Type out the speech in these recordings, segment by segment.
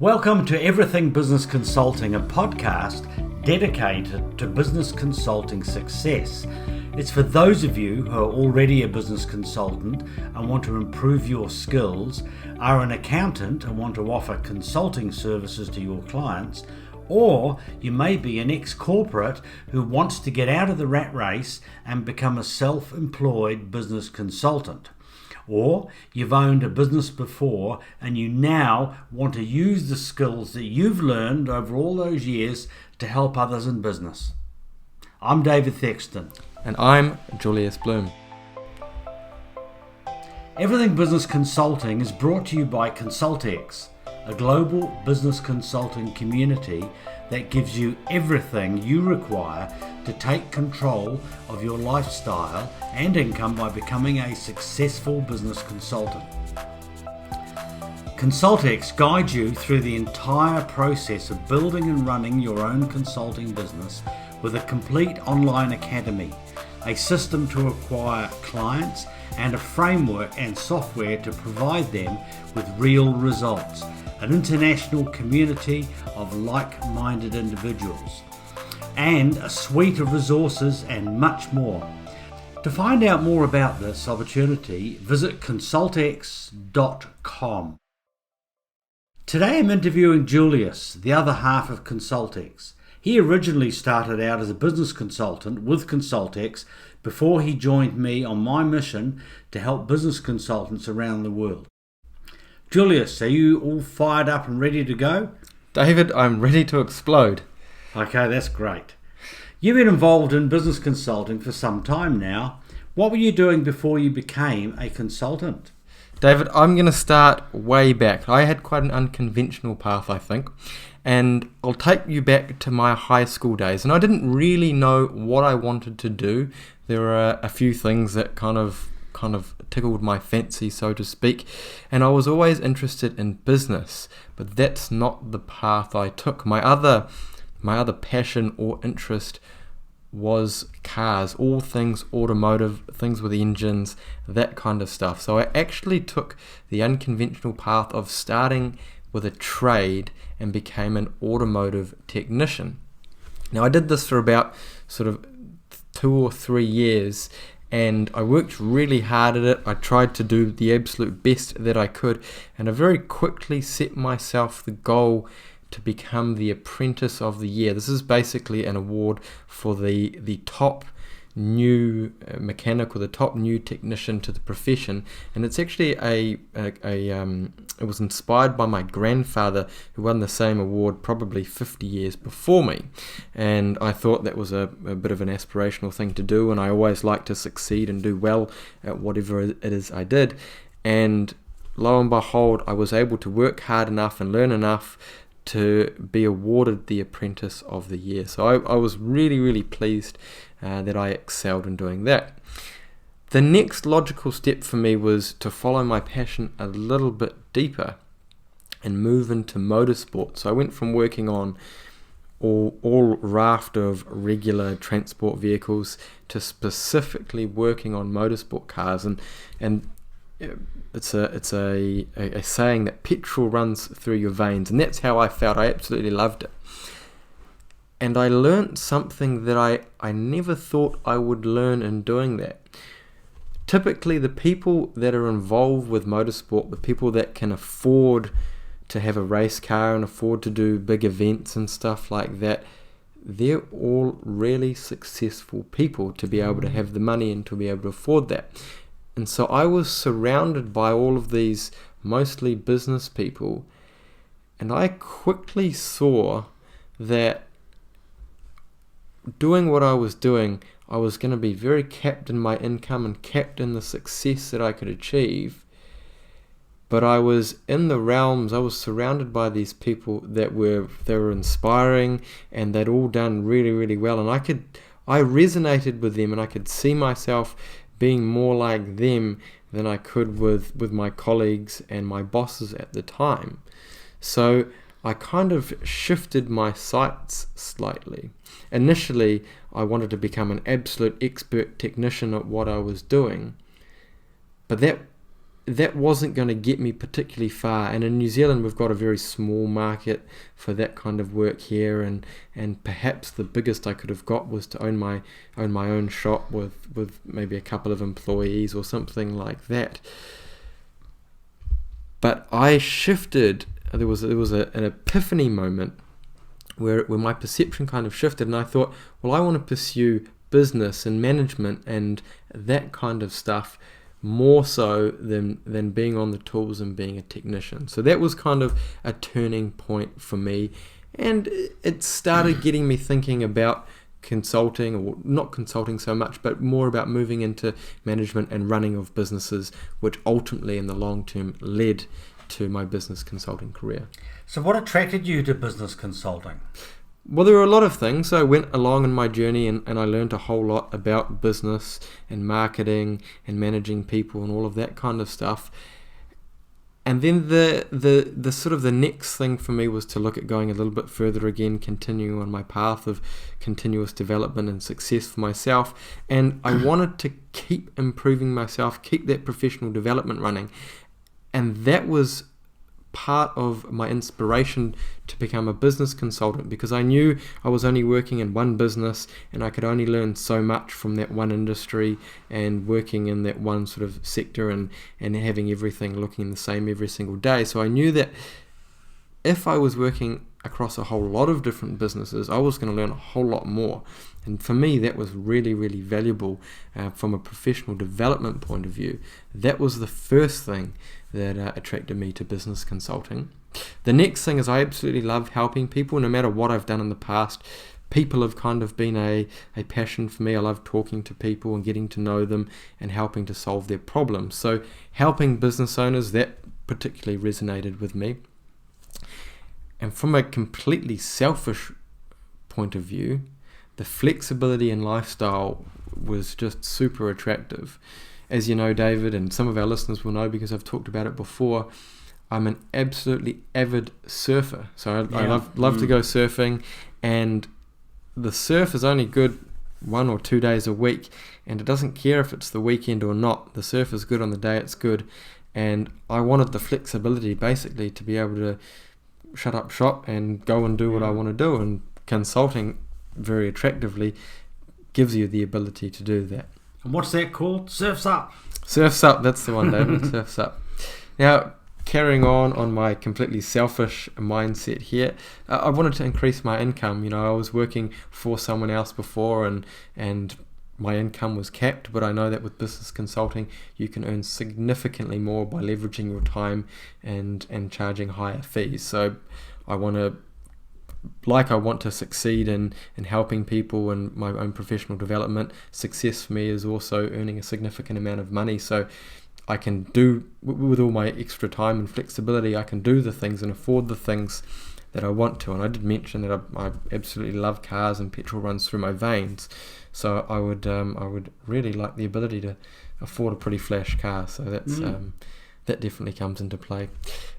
Welcome to Everything Business Consulting, a podcast dedicated to business consulting success. It's for those of you who are already a business consultant and want to improve your skills, are an accountant and want to offer consulting services to your clients, or you may be an ex-corporate who wants to get out of the rat race and become a self-employed business consultant. Or you've owned a business before and you now want to use the skills that you've learned over all those years to help others in business. I'm David Thexton. And I'm Julius Bloem. Everything Business Consulting is brought to you by ConsultX, a global business consulting community that gives you everything you require to take control of your lifestyle and income by becoming a successful business consultant. ConsultX guides you through the entire process of building and running your own consulting business with a complete online academy, a system to acquire clients, and a framework and software to provide them with real results, an international community of like-minded individuals, and a suite of resources and much more. To find out more about this opportunity, visit ConsultX.com. Today I'm interviewing Julius, the other half of ConsultX. He originally started out as a business consultant with ConsultX before he joined me on my mission to help business consultants around the world. Julius, are you all fired up and ready to go? David, I'm ready to explode. Okay, that's great. You've been involved in business consulting for some time now. What were you doing before you became a consultant? David, I'm going to start way back. I had quite an unconventional path, I think. And I'll take you back to my high school days. And I didn't really know what I wanted to do. There were a few things that kind of tickled my fancy, so to speak. And I was always interested in business, but that's not the path I took. My other passion or interest was cars, all things automotive, things with engines, that kind of stuff. So I actually took the unconventional path of starting with a trade and became an automotive technician. Now I did this for about sort of 2 or 3 years, and I worked really hard at it. I tried to do the absolute best that I could, and I very quickly set myself the goal to become the apprentice of the year. This is basically an award for the top new mechanic or the top new technician to the profession, and it's actually it was inspired by my grandfather, who won the same award probably 50 years before me, and I thought that was a bit of an aspirational thing to do, and I always like to succeed and do well at whatever it is I did. And lo and behold, I was able to work hard enough and learn enough to be awarded the Apprentice of the Year. So I was really, really pleased that I excelled in doing that. The next logical step for me was to follow my passion a little bit deeper and move into motorsport. So I went from working on all raft of regular transport vehicles to specifically working on motorsport cars, and it's a saying that petrol runs through your veins, and that's how I felt. I absolutely loved it. And I learned something that I never thought I would learn in doing that. Typically, the people that are involved with motorsport, the people that can afford to have a race car and afford to do big events and stuff like that, they're all really successful people to be able to have the money and to be able to afford that. And so I was surrounded by all of these mostly business people, and I quickly saw that doing what I was doing, I was going to be very capped in my income and capped in the success that I could achieve. But I was in the realms, I was surrounded by these people they were inspiring, and they'd all done really, really well, and I resonated with them, and I could see myself being more like them than I could with my colleagues and my bosses at the time. So I kind of shifted my sights slightly. Initially, I wanted to become an absolute expert technician at what I was doing, but that that wasn't going to get me particularly far. And in New Zealand, we've got a very small market for that kind of work here, and perhaps the biggest I could have got was to own my own shop with maybe a couple of employees or something like that. But I shifted. There was an epiphany moment where my perception kind of shifted, and I thought, well, I want to pursue business and management and that kind of stuff more so than being on the tools and being a technician. So that was kind of a turning point for me, and it started getting me thinking about consulting, or not consulting so much, but more about moving into management and running of businesses, which ultimately in the long term led to my business consulting career. So what attracted you to business consulting? Well, there were a lot of things. I went along in my journey and I learned a whole lot about business and marketing and managing people and all of that kind of stuff. And then the sort of the next thing for me was to look at going a little bit further again, continuing on my path of continuous development and success for myself. And I wanted to keep improving myself, keep that professional development running. And that was part of my inspiration to become a business consultant, because I knew I was only working in one business and I could only learn so much from that one industry and working in that one sort of sector and having everything looking the same every single day. So I knew that if I was working across a whole lot of different businesses, I was going to learn a whole lot more. And for me, that was really, really valuable from a professional development point of view. That was the first thing that attracted me to business consulting. The next thing is I absolutely love helping people. No matter what I've done in the past, people have kind of been a passion for me. I love talking to people and getting to know them and helping to solve their problems. So helping business owners, that particularly resonated with me. And from a completely selfish point of view, the flexibility in lifestyle was just super attractive. As you know, David, and some of our listeners will know because I've talked about it before, I'm an absolutely avid surfer. So I love to go surfing, and the surf is only good 1 or 2 days a week, and it doesn't care if it's the weekend or not. The surf is good on the day it's good, and I wanted the flexibility basically to be able to shut up shop and go and do what I want to do, and consulting very attractively gives you the ability to do that. And what's that called? Surf's Up. Surf's Up, that's the one, David. Surf's Up. Now, carrying on my completely selfish mindset here, I wanted to increase my income. You know, I was working for someone else before and my income was capped, but I know that with business consulting you can earn significantly more by leveraging your time and charging higher fees. So I want to succeed in helping people and my own professional development. Success for me is also earning a significant amount of money, so I can do, with all my extra time and flexibility, I can do the things and afford the things that I want to. And I did mention that I absolutely love cars and petrol runs through my veins, so I would really like the ability to afford a pretty flash car. So that's that definitely comes into play.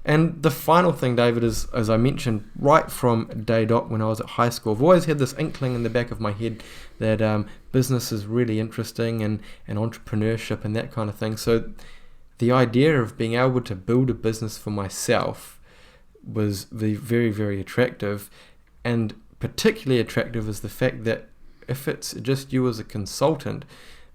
And the final thing, David, is, as I mentioned, right from day dot when I was at high school, I've always had this inkling in the back of my head that business is really interesting and entrepreneurship and that kind of thing. So the idea of being able to build a business for myself was very, very attractive. And particularly attractive is the fact that if it's just you as a consultant,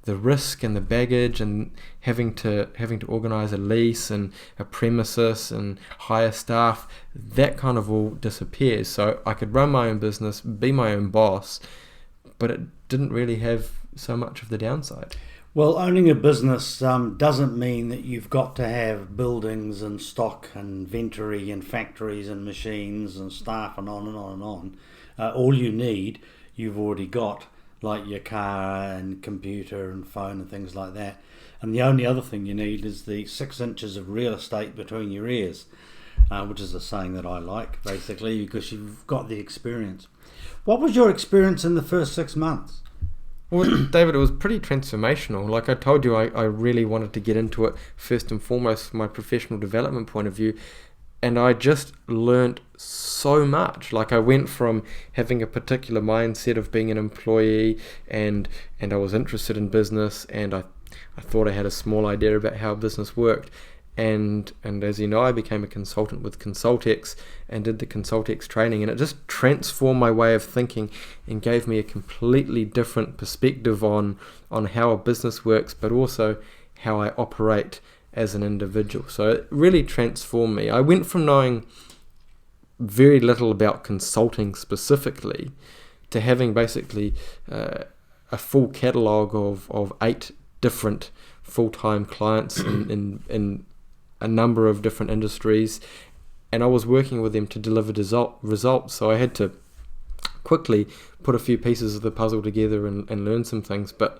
the risk and the baggage and having to organise a lease and a premises and hire staff, that kind of all disappears. So I could run my own business, be my own boss, but it didn't really have so much of the downside. Well, owning a business doesn't mean that you've got to have buildings and stock and inventory and factories and machines and staff and on and on and on. All you need, you've already got, like your car and computer and phone and things like that. And the only other thing you need is the 6 inches of real estate between your ears, which is a saying that I like, basically, because you've got the experience. What was your experience in the first 6 months? Well, David, it was pretty transformational. Like I told you, I really wanted to get into it first and foremost from my professional development point of view. And I just learnt so much. Like I went from having a particular mindset of being an employee and I was interested in business and I thought I had a small idea about how business worked. and as you know, I became a consultant with ConsultX and did the ConsultX training, and it just transformed my way of thinking and gave me a completely different perspective on how a business works, but also how I operate as an individual. So it really transformed me. I went from knowing very little about consulting specifically to having basically a full catalogue of 8 different full-time clients in a number of different industries, and I was working with them to deliver results. So I had to quickly put a few pieces of the puzzle together and learn some things. But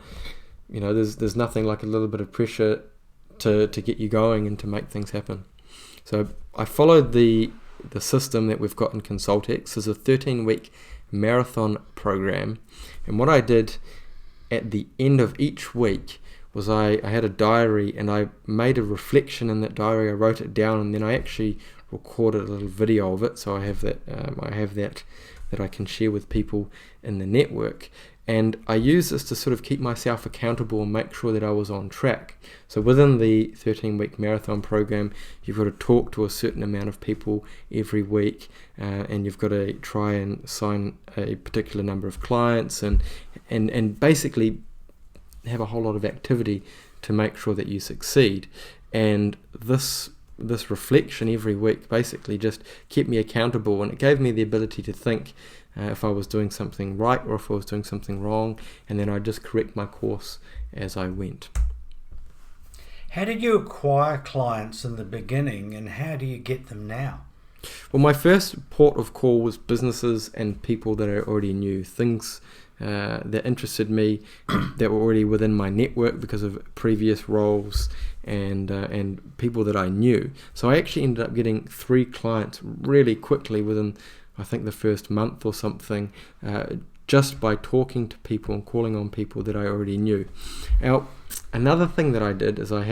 you know, there's nothing like a little bit of pressure to get you going and to make things happen. So I followed the system that we've got in Consultex. It's a 13-week marathon program, and what I did at the end of each week was I had a diary, and I made a reflection in that diary. I wrote it down, and then I actually recorded a little video of it. So I have that that I can share with people in the network. And I use this to sort of keep myself accountable and make sure that I was on track. So within the 13-week marathon program, you've got to talk to a certain amount of people every week, and you've got to try and sign a particular number of clients, and basically have a whole lot of activity to make sure that you succeed. And this reflection every week basically just kept me accountable, and it gave me the ability to think if I was doing something right or if I was doing something wrong, and then I'd just correct my course as I went. How did you acquire clients in the beginning, and how do you get them now? Well, my first port of call was businesses and people that I already knew, things that interested me, that were already within my network because of previous roles, and people that I knew. So I actually ended up getting 3 clients really quickly within, I think, the first month or something, just by talking to people and calling on people that I already knew. Now, another thing that I did is I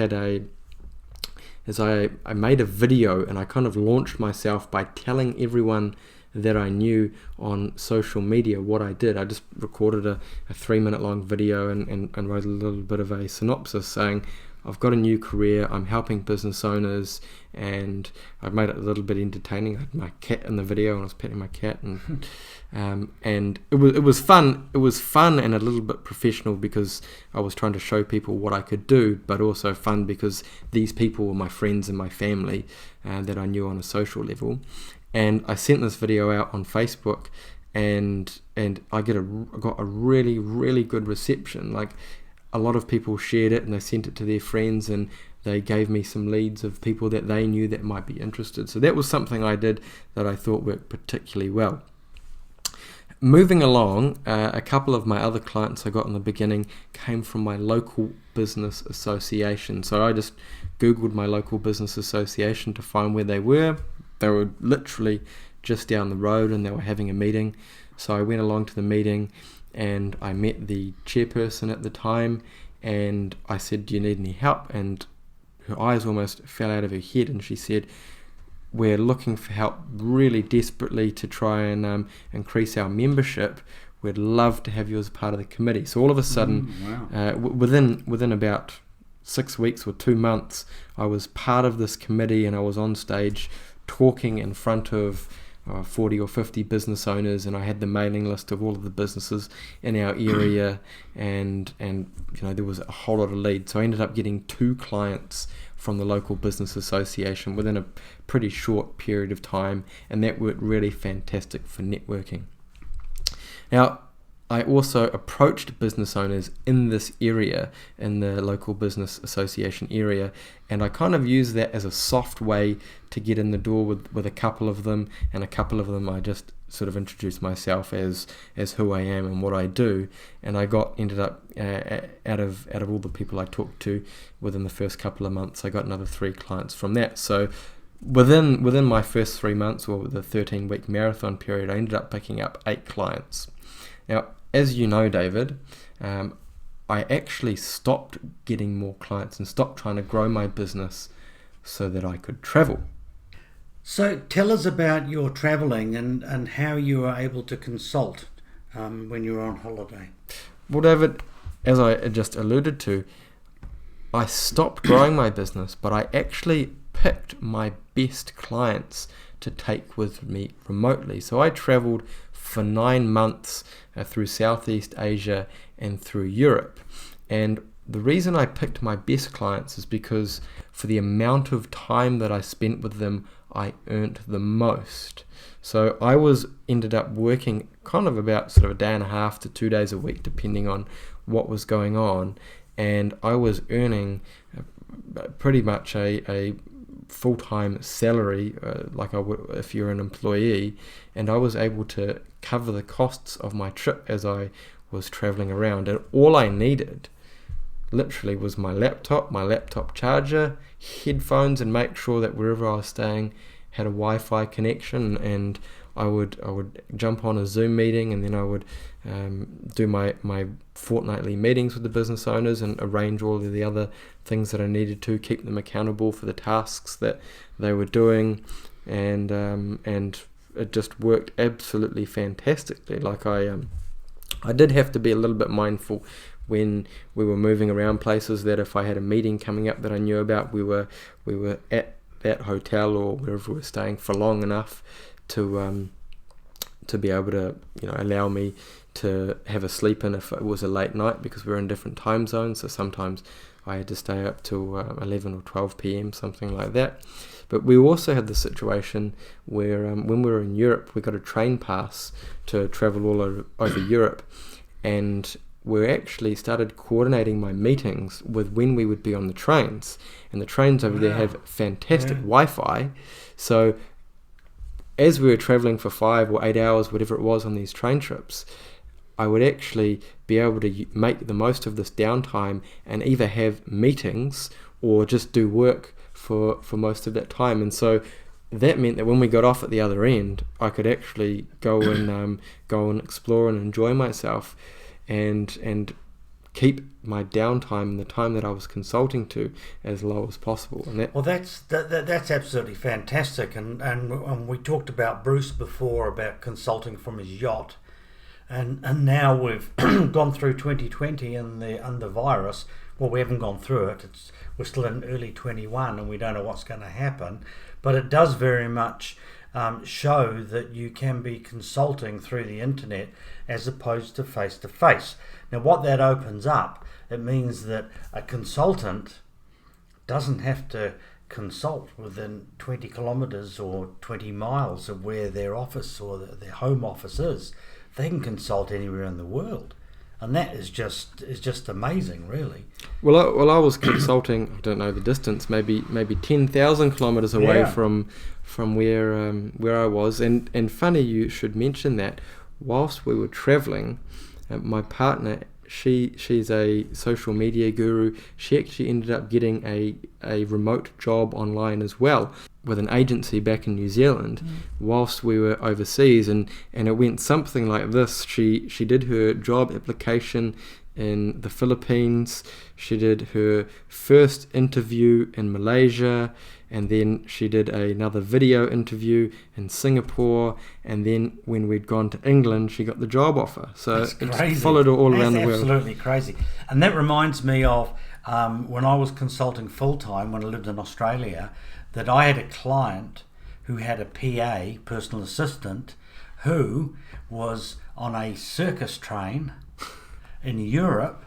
made a video, and I kind of launched myself by telling everyone that I knew on social media what I did. I just recorded a 3-minute long video and wrote a little bit of a synopsis saying, I've got a new career, I'm helping business owners, and I've made it a little bit entertaining. I had my cat in the video, and I was petting my cat, and it was fun. It was fun and a little bit professional because I was trying to show people what I could do, but also fun because these people were my friends and my family that I knew on a social level. And I sent this video out on Facebook, and I got a really, really good reception. Like, a lot of people shared it and they sent it to their friends, and they gave me some leads of people that they knew that might be interested. So that was something I did that I thought worked particularly well. Moving along, a couple of my other clients I got in the beginning came from my local business association. So I just Googled my local business association to find where they were. They were literally just down the road, and they were having a meeting. So I went along to the meeting, and I met the chairperson at the time, and I said, do you need any help? And her eyes almost fell out of her head, and she said, we're looking for help really desperately to try and increase our membership. We'd love to have you as part of the committee. So all of a sudden, within about 6 weeks or 2 months, I was part of this committee, and I was on stage talking in front of 40 or 50 business owners, and I had the mailing list of all of the businesses in our area, and there was a whole lot of leads. So I ended up getting 2 clients from the local business association within a pretty short period of time, and that worked really fantastic for networking. Now, I also approached business owners in this area, in the local business association area, and I kind of used that as a soft way to get in the door with a couple of them, and a couple of them I just sort of introduced myself as who I am and what I do, and I ended up out of all the people I talked to within the first couple of months, I got another 3 clients from that. So within my first 3 months, or the 13-week marathon period, I ended up picking up 8 clients. Now, as you know, David, I actually stopped getting more clients and stopped trying to grow my business so that I could travel. So tell us about your travelling and how you were able to consult when you were on holiday. Well, David, as I just alluded to, I stopped growing my business, but I actually picked my best clients to take with me remotely. So I traveled for 9 months through Southeast Asia and through Europe. And the reason I picked my best clients is because for the amount of time that I spent with them, I earned the most. So I ended up working kind of about sort of a day and a half to 2 days a week, depending on what was going on. And I was earning pretty much a full-time salary, like I would if you're an employee, and I was able to cover the costs of my trip as I was traveling around. And all I needed literally was my laptop charger, headphones, and make sure that wherever I was staying had a Wi-Fi connection. And I would jump on a Zoom meeting, and then I would do my fortnightly meetings with the business owners and arrange all of the other things that I needed to keep them accountable for the tasks that they were doing, and it just worked absolutely fantastically. Like I did have to be a little bit mindful when we were moving around places, that if I had a meeting coming up that I knew about, we were at that hotel or wherever we were staying for long enough to be able to allow me to have a sleep in if it was a late night, because we're in different time zones. So sometimes I had to stay up till 11 or 12 p.m, something like that. But we also had the situation where when we were in Europe, we got a train pass to travel all over Europe, and we actually started coordinating my meetings with when we would be on the trains. And the trains over there have fantastic Wi-Fi. So as we were traveling for 5 or 8 hours, whatever it was on these train trips, I would actually be able to make the most of this downtime and either have meetings or just do work for most of that time. And so that meant that when we got off at the other end, I could actually go and explore and enjoy myself, and keep my downtime and the time that I was consulting to as low as possible. And that's absolutely fantastic. And we talked about Bruce before, about consulting from his yacht, and now we've gone through 2020 and the virus. Well, we haven't gone through it. We're still in early 21 and we don't know what's going to happen. But it does very much show that you can be consulting through the internet as opposed to face-to-face. Now, what that opens up, it means that a consultant doesn't have to consult within 20 kilometres or 20 miles of where their office or their home office is. They can consult anywhere in the world. And that is just amazing, really. Well, I was consulting, I don't know the distance, maybe 10,000 kilometres away from where I was. And funny you should mention that. Whilst we were travelling, my partner, she's a social media guru. She actually ended up getting a remote job online as well with an agency back in New Zealand whilst we were overseas, and it went something like this. She did her job application in the Philippines, she did her first interview in Malaysia, and then she did another video interview in Singapore, and then when we'd gone to England, she got the job offer. So it followed her all around the world. Absolutely crazy. And that reminds me of when I was consulting full-time when I lived in Australia, that I had a client who had a PA, personal assistant, who was on a circus train in Europe,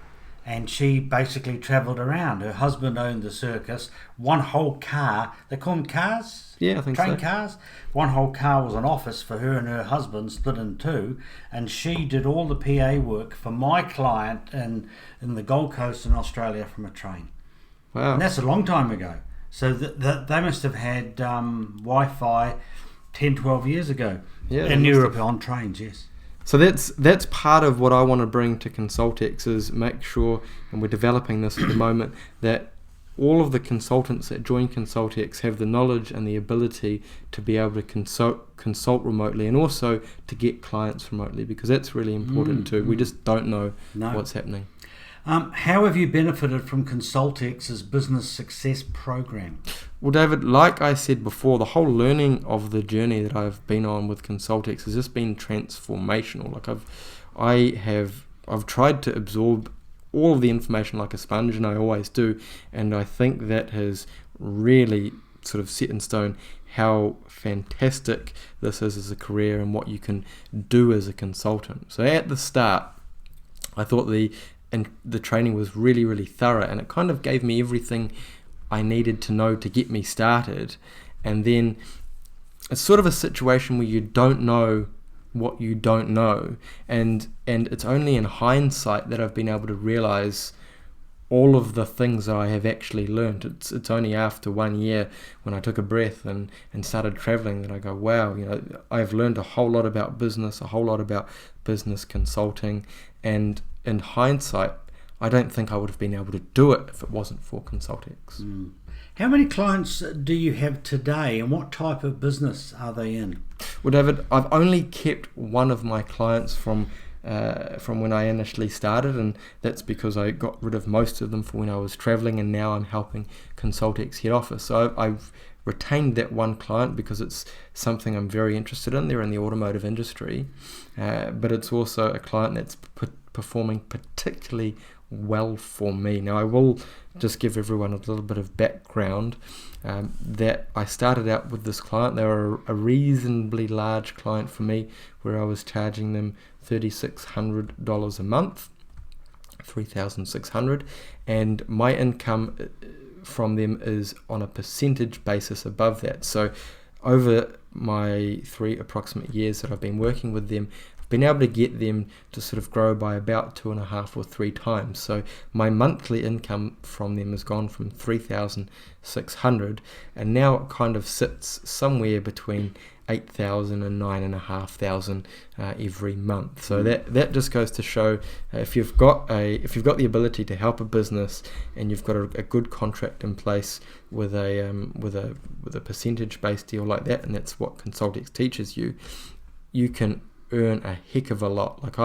and she basically travelled around. Her husband owned the circus. One whole car, they call them cars? Yeah, I think so. Train cars. One whole car was an office for her and her husband, split in two, and she did all the PA work for my client in the Gold Coast in Australia from a train. Wow. And that's a long time ago. So they must have had Wi-Fi 10, 12 years ago in Europe on trains, yes. So that's part of what I want to bring to Consultex, is make sure, and we're developing this at the moment, that all of the consultants that join Consultex have the knowledge and the ability to be able to consult remotely, and also to get clients remotely, because that's really important too. We just don't know what's happening. How have you benefited from Consultex's business success program? Well, David, like I said before, the whole learning of the journey that I've been on with Consultex has just been transformational. Like I've tried to absorb all of the information like a sponge, and I always do. And I think that has really sort of set in stone how fantastic this is as a career and what you can do as a consultant. So at the start, I thought the training was really, really thorough, and it kind of gave me everything I needed to know to get me started. And then it's sort of a situation where you don't know what you don't know, and it's only in hindsight that I've been able to realize all of the things that I have actually learned. It's only after 1 year when I took a breath and started traveling that I go, wow, I've learned a whole lot about business, a whole lot about business consulting, and in hindsight, I don't think I would have been able to do it if it wasn't for ConsultX. How many clients do you have today, and what type of business are they in? Well, David, I've only kept one of my clients from when I initially started, and that's because I got rid of most of them for when I was traveling, and now I'm helping ConsultX head office. So I've retained that one client because it's something I'm very interested in. They're in the automotive industry, but it's also a client that's performing particularly well for me. Now, I will just give everyone a little bit of background that I started out with this client. They were a reasonably large client for me, where I was charging them $3,600 a month, $3,600, and my income from them is on a percentage basis above that. So over my 3 approximate years that I've been working with them, been able to get them to sort of grow by about 2.5 or 3 times. So my monthly income from them has gone from 3,600, and now it kind of sits somewhere between 8,000 and 9,500 every month. So that just goes to show if you've got the ability to help a business, and you've got a good contract in place with a percentage based deal like that, and that's what ConsultX teaches you, you can earn a heck of a lot. Like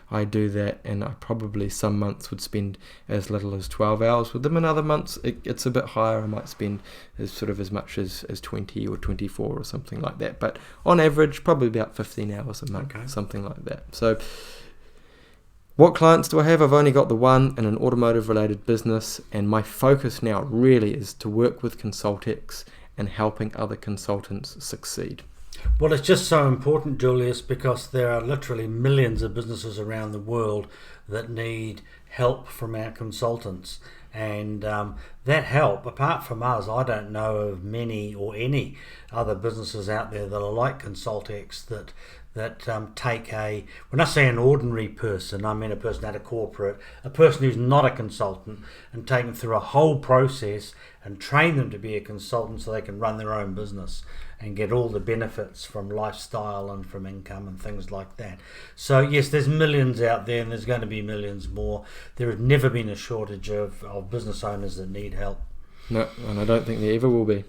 I do that, and I probably some months would spend as little as 12 hours with them, and other months it's a bit higher. I might spend as much as 20 or 24 or something like that, but on average probably about 15 hours a month, something like that. So what clients do I have? I've only got the one in an automotive related business, and my focus now really is to work with ConsultX and helping other consultants succeed. Well, it's just so important, Julius, because there are literally millions of businesses around the world that need help from our consultants. And that help, apart from us, I don't know of many or any other businesses out there that are like ConsultX that take when I say an ordinary person, I mean a person at a corporate, a person who's not a consultant, and take them through a whole process and train them to be a consultant so they can run their own business and get all the benefits from lifestyle and from income and things like that. So yes, there's millions out there, and there's going to be millions more. There has never been a shortage of business owners that need help. No, and I don't think there ever will be.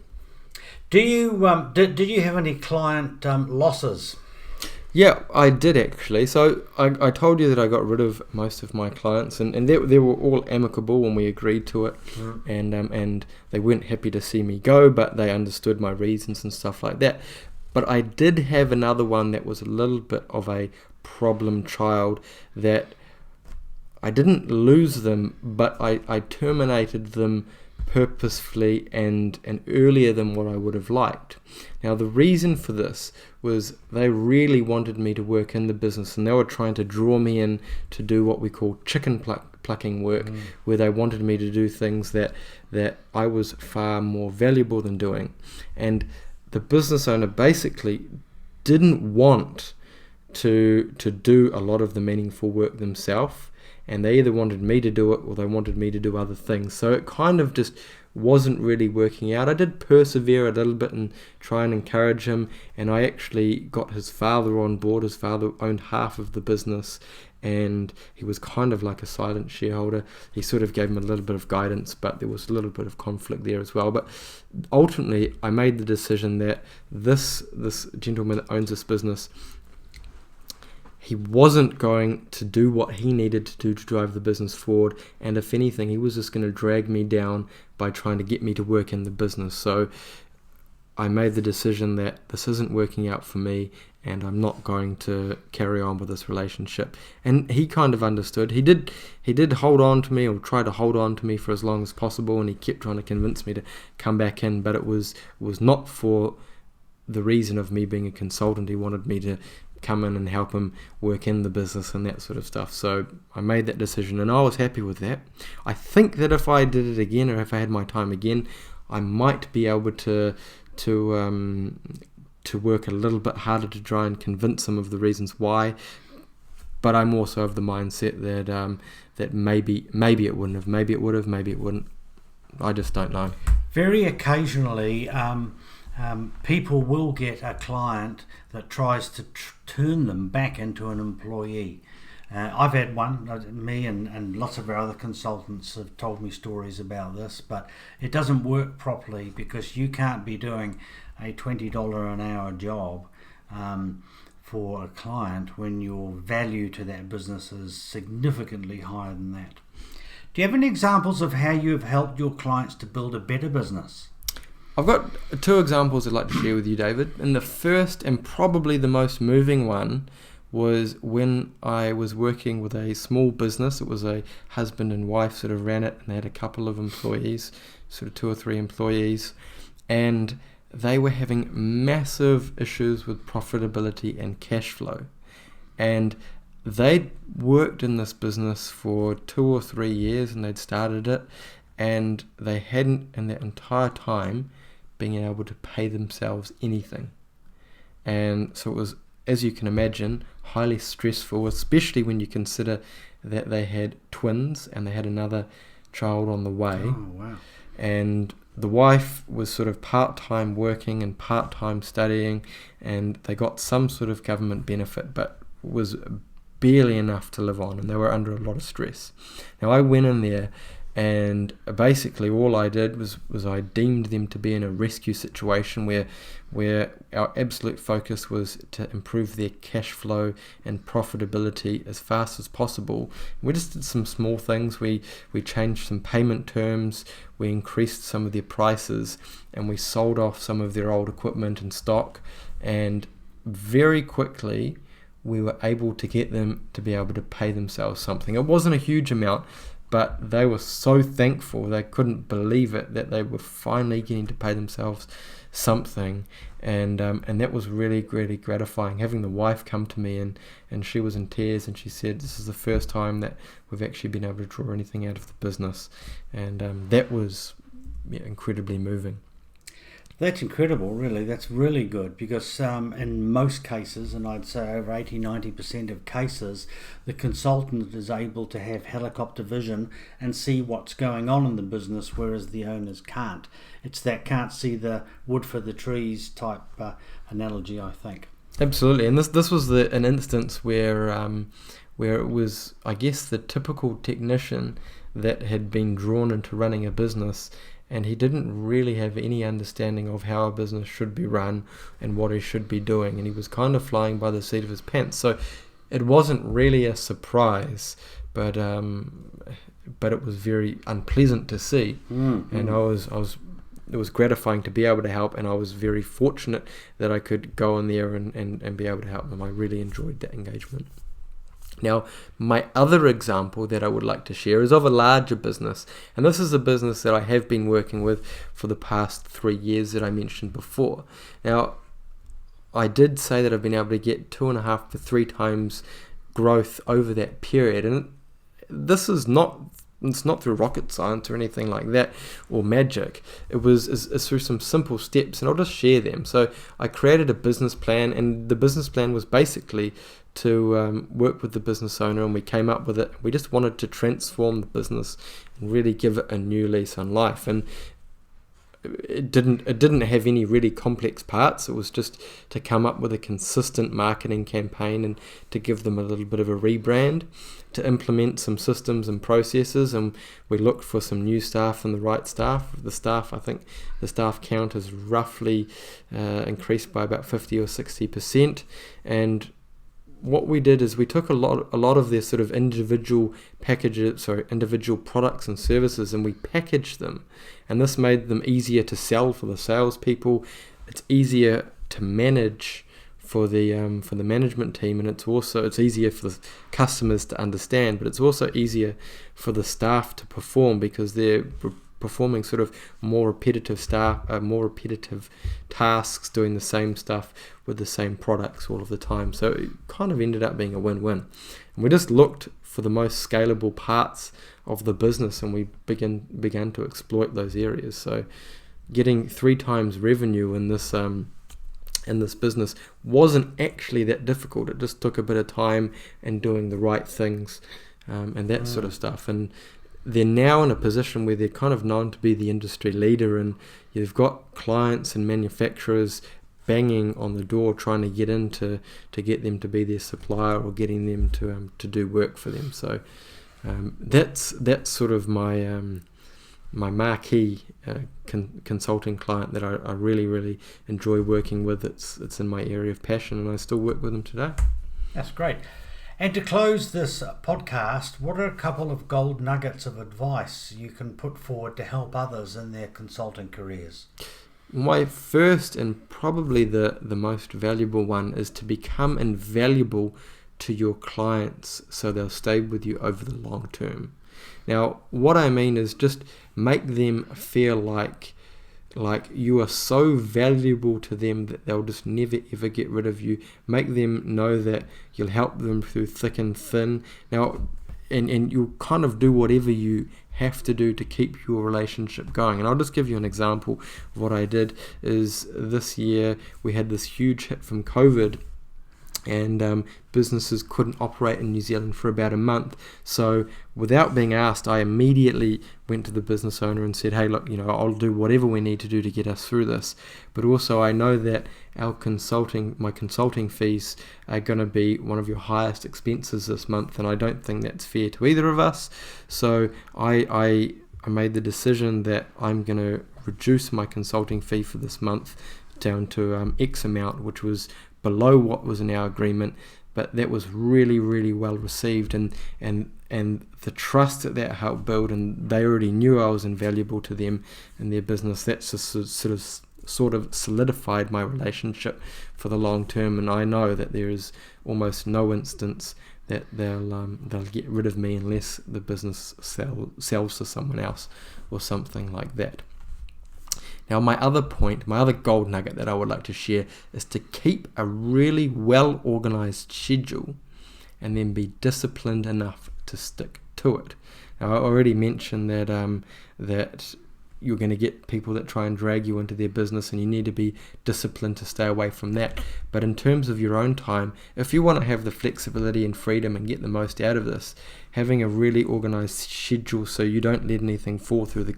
Do you did you have any client losses? Yeah, I did actually. So I told you that I got rid of most of my clients, and they were all amicable when we agreed to it, and they weren't happy to see me go, but they understood my reasons and stuff like that. But I did have another one that was a little bit of a problem child, that I didn't lose them, but I terminated them purposefully and earlier than what I would have liked. Now, the reason for this was they really wanted me to work in the business, and they were trying to draw me in to do what we call chicken plucking work, where they wanted me to do things that I was far more valuable than doing. And the business owner basically didn't want to do a lot of the meaningful work themselves, and they either wanted me to do it or they wanted me to do other things. So it kind of just wasn't really working out. I did persevere a little bit and try and encourage him, and I actually got his father on board. His father owned half of the business, and he was kind of like a silent shareholder. He sort of gave him a little bit of guidance, but there was a little bit of conflict there as well. But ultimately, I made the decision that this gentleman that owns this business, he wasn't going to do what he needed to do to drive the business forward, and if anything, he was just going to drag me down by trying to get me to work in the business. So I made the decision that this isn't working out for me and I'm not going to carry on with this relationship. And he kind of understood. He did hold on to me, or try to hold on to me for as long as possible, and he kept trying to convince me to come back in, but it was not for the reason of me being a consultant. He wanted me to come in and help him work in the business and that sort of stuff. So I made that decision and I was happy with that. I think that if I did it again, or if I had my time again, I might be able to work a little bit harder to try and convince him of the reasons why. But I'm also of the mindset that maybe it wouldn't have, maybe it would have, maybe it wouldn't. I just don't know. Very occasionally, people will get a client that tries to turn them back into an employee. I've had one, me and lots of our other consultants have told me stories about this, but it doesn't work properly because you can't be doing a $20 an hour job for a client when your value to that business is significantly higher than that. Do you have any examples of how you have helped your clients to build a better business? I've got 2 examples I'd like to share with you, David. And the first, and probably the most moving one, was when I was working with a small business. It was a husband and wife sort of ran it, and they had a couple of employees, sort of 2 or 3 employees, and they were having massive issues with profitability and cash flow. And they'd worked in this business for 2 or 3 years, and they'd started it, and they hadn't in that entire time been able to pay themselves anything. And so it was, as you can imagine, highly stressful, especially when you consider that they had twins and they had another child on the way. Oh, wow. And the wife was sort of part-time working and part-time studying, and they got some sort of government benefit, but was barely enough to live on, and they were under a lot of stress. Now I went in there, and basically all I did was I deemed them to be in a rescue situation where our absolute focus was to improve their cash flow and profitability as fast as possible. We just did some small things. We changed some payment terms, we increased some of their prices, and we sold off some of their old equipment and stock, and very quickly we were able to get them to be able to pay themselves something. It wasn't a huge amount, but they were so thankful, they couldn't believe it, that they were finally getting to pay themselves something. And that was really, really gratifying. Having the wife come to me, and she was in tears, and she said, this is the first time that we've actually been able to draw anything out of the business. And that was incredibly moving. That's incredible, really. That's really good, because in most cases, and I'd say over 80-90% of cases, the consultant is able to have helicopter vision and see what's going on in the business, whereas the owners can't. It's that can't see the wood for the trees type analogy, I think. Absolutely, and this was an instance where it was, I guess, the typical technician that had been drawn into running a business, and he didn't really have any understanding of how a business should be run and what he should be doing, and he was kind of flying by the seat of his pants. So it wasn't really a surprise, but it was very unpleasant to see. Mm-hmm. And it was gratifying to be able to help, and I was very fortunate that I could go in there and be able to help them. I really enjoyed that engagement. Now, my other example that I would like to share is of a larger business, and this is a business that I have been working with for the past 3 years that I mentioned before. Now, I did say that I've been able to get 2.5 to 3 times growth over that period, and this is not through rocket science or anything like that, or magic. It's through some simple steps, and I'll just share them. So I created a business plan, and the business plan was basically to work with the business owner, and we came up with it. We just wanted to transform the business and really give it a new lease on life. And it didn't have any really complex parts. It was just to come up with a consistent marketing campaign and to give them a little bit of a rebrand, to implement some systems and processes, and we looked for some new staff and the right staff. I think the staff count is roughly increased by about 50 or 60%, and what we did is we took a lot of their sort of individual products and services, and we packaged them, and this made them easier to sell for the salespeople. it's easier to manage for the management team, and it's easier for the customers to understand, but it's also easier for the staff to perform because they're performing sort of more repetitive tasks, doing the same stuff with the same products all of the time. So it kind of ended up being a win-win. And we just looked for the most scalable parts of the business, and we began to exploit those areas. So getting 3 times revenue in this business wasn't actually that difficult. It just took a bit of time and doing the right things and that sort of stuff. And they're now in a position where they're kind of known to be the industry leader, and you've got clients and manufacturers banging on the door trying to get in to get them to be their supplier or getting them to do work for them. So that's sort of my my marquee consulting client that I really, really enjoy working with. It's in my area of passion, and I still work with them today. That's great. And to close this podcast, what are a couple of gold nuggets of advice you can put forward to help others in their consulting careers? My first and probably the most valuable one is to become invaluable to your clients so they'll stay with you over the long term. Now, what I mean is just make them feel like you are so valuable to them that they'll just never ever get rid of you. Make them know that you'll help them through thick and thin. Now, and you'll kind of do whatever you have to do to keep your relationship going. And I'll just give you an example of what I did. Is this year we had this huge hit from COVID, and businesses couldn't operate in New Zealand for about a month. So without being asked, I immediately went to the business owner and said, hey, look, I'll do whatever we need to do to get us through this. But also I know that my consulting fees are going to be one of your highest expenses this month, and I don't think that's fair to either of us. So I made the decision that I'm going to reduce my consulting fee for this month down to X amount, which was below what was in our agreement, but that was really, really well received, and the trust that helped build, and they already knew I was invaluable to them and their business. That's just sort of solidified my relationship for the long term, and I know that there is almost no instance that they'll get rid of me unless the business sells to someone else or something like that. Now, my other gold nugget that I would like to share is to keep a really well-organized schedule and then be disciplined enough to stick to it. Now, I already mentioned that you're going to get people that try and drag you into their business, and you need to be disciplined to stay away from that. But in terms of your own time, if you want to have the flexibility and freedom and get the most out of this, having a really organized schedule so you don't let anything fall through the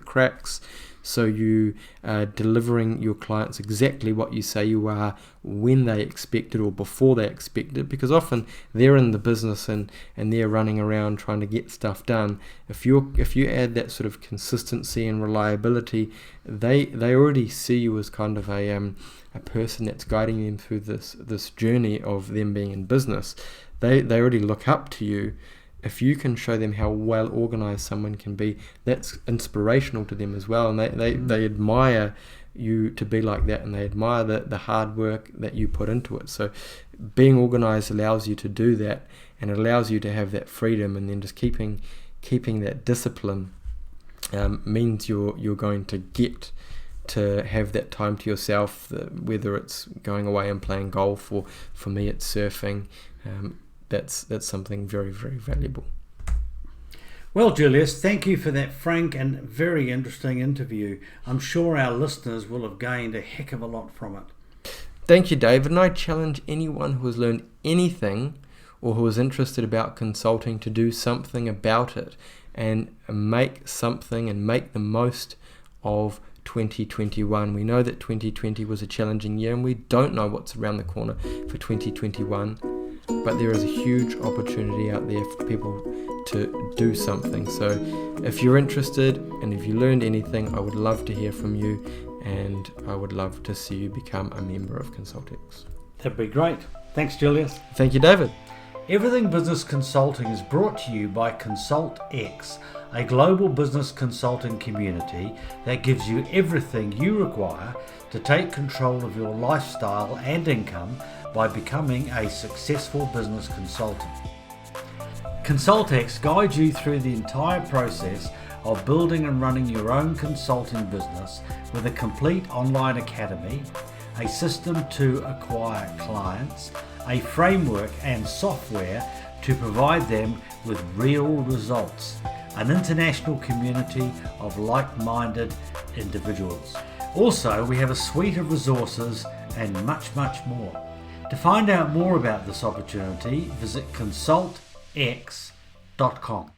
cracks, so you are delivering your clients exactly what you say you are when they expect it or before they expect it, because often they're in the business and they're running around trying to get stuff done. If you add that sort of consistency and reliability, they already see you as kind of a person that's guiding them through this journey of them being in business. They already look up to you. If you can show them how well organized someone can be, that's inspirational to them as well, and they admire you to be like that, and they admire the hard work that you put into it. So being organized allows you to do that, and it allows you to have that freedom, and then just keeping that discipline means you're going to get to have that time to yourself, whether it's going away and playing golf, or for me it's surfing. That's something very, very valuable. Well, Julius, thank you for that frank and very interesting interview. I'm sure our listeners will have gained a heck of a lot from it. Thank you, David, and I challenge anyone who has learned anything or who is interested about consulting to do something about it and make the most of 2021. We know that 2020 was a challenging year, and we don't know what's around the corner for 2021. But there is a huge opportunity out there for people to do something. So if you're interested and if you learned anything, I would love to hear from you, and I would love to see you become a member of ConsultX. That'd be great. Thanks, Julius. Thank you, David. Everything Business Consulting is brought to you by ConsultX, a global business consulting community that gives you everything you require to to take control of your lifestyle and income by becoming a successful business consultant. ConsultX guides you through the entire process of building and running your own consulting business with a complete online academy, a system to acquire clients, a framework and software to provide them with real results, an international community of like-minded individuals. Also, we have a suite of resources and much more. To find out more about this opportunity, visit ConsultX.com.